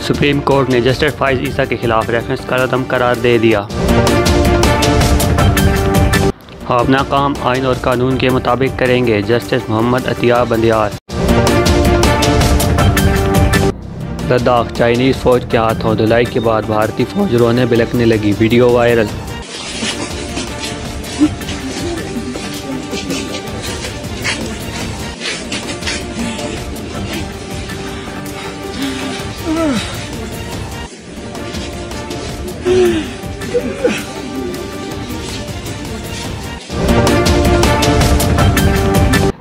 Supreme court ने justice फाइज ईसा के खिलाफ रेफरेंस का अदम करार दे दिया। हम अपना काम आइन और कानून के मुताबिक करेंगे, जस्टिस मोहम्मद अतिया बंदियार। लद्दाख चाइनीज़ फौज के हाथों धुलाई के बाद भारतीय फौज रोने बिलखने लगी, वीडियो वायरल।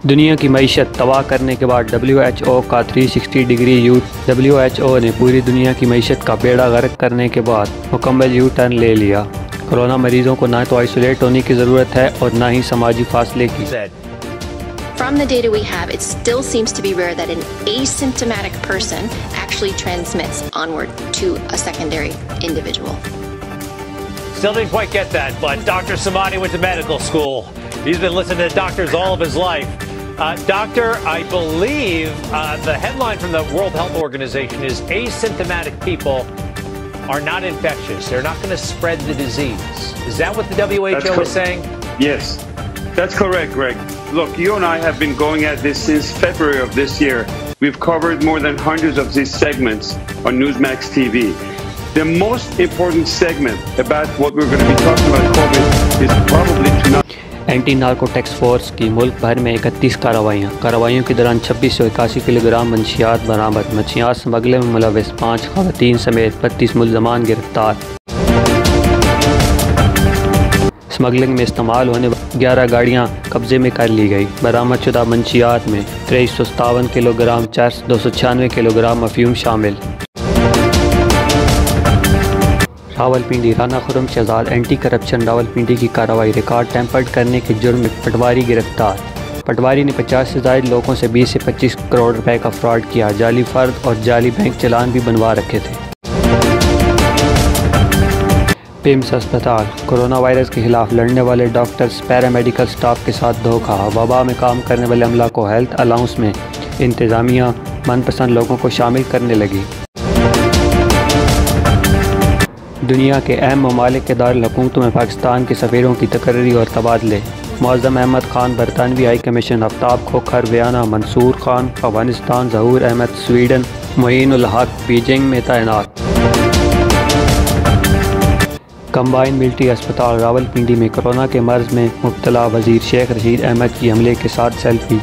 दुनिया की मईशत तबाह करने के बाद WHO का 360 डिग्री WHO ने पूरी दुनिया की मईशत का बेड़ा गर्क करने के बाद मुकम्मल यू टर्न ले लिया। कोरोना मरीजों को ना तो आइसोलेट होने की ज़रूरत है और ना ही समाजी फासले की। From the data we have, it still seems to be rare that an asymptomatic person actually transmits onward to a secondary individual. Still didn't quite get that, but Dr. Samadi went to medical school. He's been listening to doctors all of his life. Doctor, I believe the headline from the World Health Organization is asymptomatic people are not infectious. They're not going to spread the disease. Is that what the WHO is saying? Yes, that's correct, Greg. Look, you and I have been going at this since February of this year. We've covered more than hundreds of these segments on Newsmax TV. The most important segment about what we're going to be talking about COVID is probably tonight. Anti narcotics force की मुल्क भर में 31 कार्रवाइयों के दौरान 26 से 81 kilogram मंशियात बरामद। मंशियात smuggling में मुलविस 5 खवातीन समेत 32 मुल्ज़मान गिरफ्तार। स्मगलिंग में इस्तेमाल होने 11 गाड़ियाँ कब्जे में कर ली गई। बरामद शुदा मंशियात में 2357 किलोग्राम चर्स, 296 किलोग्राम अफीम शामिल। रावलपिंडी राना खुर्रम शहजाद एंटी करप्शन रावलपिंडी की कार्रवाई, रिकॉर्ड टेम्पर्ड करने के जुर्म में पटवारी गिरफ्तार। पटवारी ने 50 से ज़ायद लोगों से 20 से 25 करोड़ रुपए का फ्रॉड किया। जाली फर्द और जाली बैंक चालान भी बनवा रखे थे। पिम्स अस्पताल, कोरोना वायरस के खिलाफ लड़ने वाले डॉक्टर्स पैरामेडिकल स्टाफ के साथ धोखा। वबा में काम करने वाले अमला को हेल्थ अलाउंस में इंतज़ामिया मनपसंद लोगों को शामिल करने लगी। दुनिया के अहम ममालिक के दारुल हुकूमतों में पाकिस्तान के सफ़ीरों की तकर्री और तबादले। मुअज़्ज़म अहमद ख़ान बरतानवी high commission, Aftab Khokhar Vienna, Mansoor Khan Afghanistan, Zahoor Ahmed Sweden, Moin ul Haq Beijing में तैनात। कंबाइन मिलिट्री अस्पताल रावलपिंडी में कोरोना के मर्ज़ में मुब्तला वज़ीर शेख रशीद अहमद की हमले के साथ सेल्फी।